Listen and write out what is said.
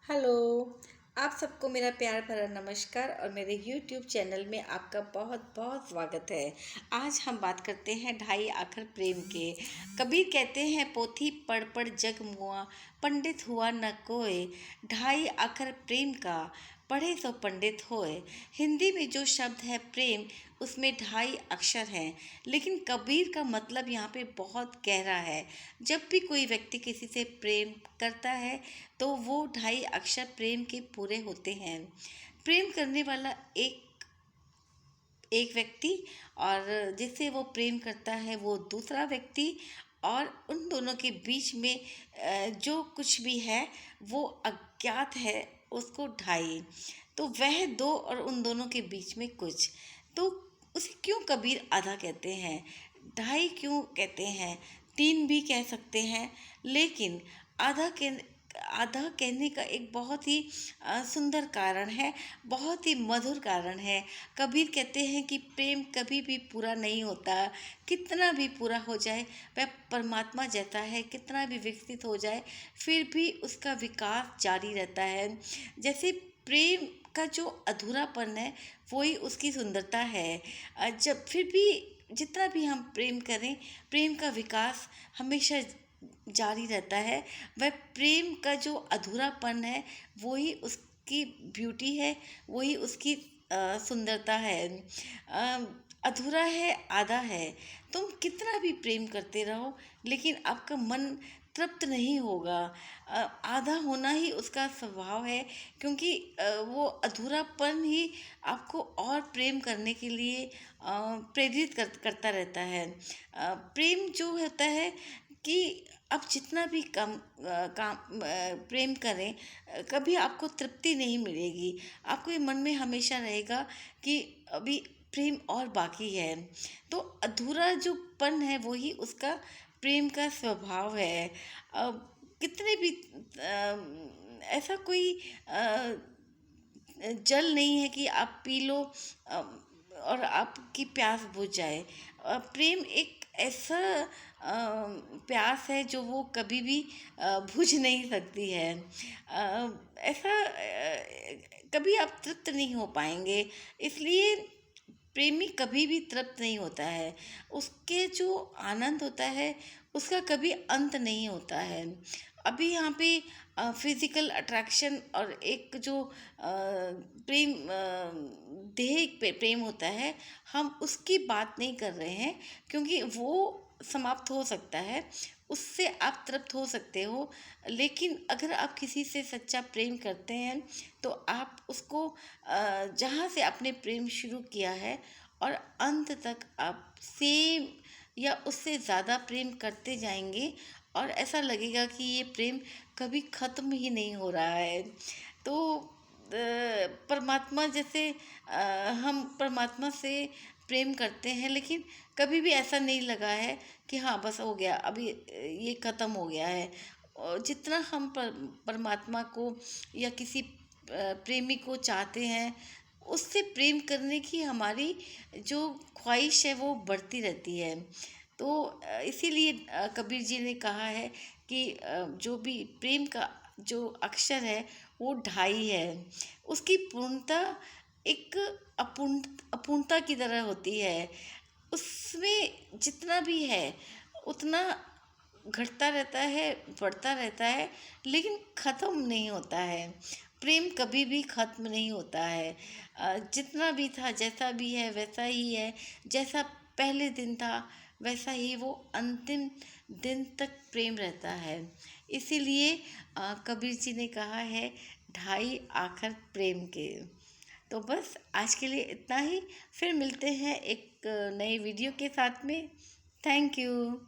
Hello. आप सबको मेरा प्यार भरा नमस्कार और मेरे YouTube चैनल में आपका बहुत बहुत स्वागत है। आज हम बात करते हैं ढाई आखर प्रेम के। कबीर कहते हैं पोथी पढ़ पढ़ जग मुआ, पंडित हुआ न कोय, ढाई आखर प्रेम का पढ़े तो पंडित होए। हिंदी में जो शब्द है प्रेम, उसमें ढाई अक्षर हैं, लेकिन कबीर का मतलब यहाँ पे बहुत गहरा है। जब भी कोई व्यक्ति किसी से प्रेम करता है तो वो ढाई अक्षर प्रेम के पूरे होते हैं। प्रेम करने वाला एक एक व्यक्ति और जिससे वो प्रेम करता है वो दूसरा व्यक्ति, और उन दोनों के बीच में जो कुछ भी है वो अज्ञात है, उसको ढाई। तो वह दो और उन दोनों के बीच में कुछ, तो उसे क्यों कबीर आधा कहते हैं, ढाई क्यों कहते हैं? तीन भी कह सकते हैं, लेकिन आधा कहने का एक बहुत ही सुंदर कारण है, बहुत ही मधुर कारण है। कबीर कहते हैं कि प्रेम कभी भी पूरा नहीं होता, कितना भी पूरा हो जाए वह परमात्मा जैसा है, कितना भी विकसित हो जाए फिर भी उसका विकास जारी रहता है। जैसे प्रेम का जो अधूरापन है वही उसकी सुंदरता है। जब फिर भी जितना भी हम प्रेम करें, प्रेम का विकास हमेशा जारी रहता है। वह प्रेम का जो अधूरापन है वही उसकी ब्यूटी है, वही उसकी सुंदरता है। अधूरा है, आधा है। तुम कितना भी प्रेम करते रहो लेकिन आपका मन तृप्त नहीं होगा। आधा होना ही उसका स्वभाव है, क्योंकि वो अधूरापन ही आपको और प्रेम करने के लिए प्रेरित करता रहता है। प्रेम जो होता है कि आप जितना भी प्रेम करें, कभी आपको तृप्ति नहीं मिलेगी। आपको ये मन में हमेशा रहेगा कि अभी प्रेम और बाकी है। तो अधूरा जो पन है वही उसका प्रेम का स्वभाव है। कितने भी ऐसा कोई जल नहीं है कि आप पी लो और आपकी प्यास बुझ जाए। प्रेम एक ऐसा प्यास है जो वो कभी भी बुझ नहीं सकती है। ऐसा कभी आप तृप्त नहीं हो पाएंगे, इसलिए प्रेमी कभी भी तृप्त नहीं होता है। उसके जो आनंद होता है उसका कभी अंत नहीं होता है। अभी यहाँ पे फिजिकल अट्रैक्शन और एक जो प्रेम देह प्रेम होता है, हम उसकी बात नहीं कर रहे हैं, क्योंकि वो समाप्त हो सकता है, उससे आप तृप्त हो सकते हो। लेकिन अगर आप किसी से सच्चा प्रेम करते हैं तो आप उसको जहाँ से आपने प्रेम शुरू किया है और अंत तक आप सेम या उससे ज़्यादा प्रेम करते जाएंगे, और ऐसा लगेगा कि ये प्रेम कभी ख़त्म ही नहीं हो रहा है। तो परमात्मा जैसे हम परमात्मा से प्रेम करते हैं, लेकिन कभी भी ऐसा नहीं लगा है कि हाँ बस हो गया, अभी ये ख़त्म हो गया है। और जितना हम परमात्मा को या किसी प्रेमी को चाहते हैं, उससे प्रेम करने की हमारी जो ख्वाहिश है वो बढ़ती रहती है। तो इसीलिए कबीर जी ने कहा है कि जो भी प्रेम का जो अक्षर है वो ढाई है। उसकी पूर्णता एक अपूर्णता की तरह होती है। उसमें जितना भी है उतना घटता रहता है, बढ़ता रहता है, लेकिन ख़त्म नहीं होता है। प्रेम कभी भी ख़त्म नहीं होता है। जितना भी था, जैसा भी है वैसा ही है। जैसा पहले दिन था वैसा ही वो अंतिम दिन तक प्रेम रहता है। इसीलिए कबीर जी ने कहा है ढाई आखर प्रेम के। तो बस आज के लिए इतना ही, फिर मिलते हैं एक नई वीडियो के साथ में। Thank you.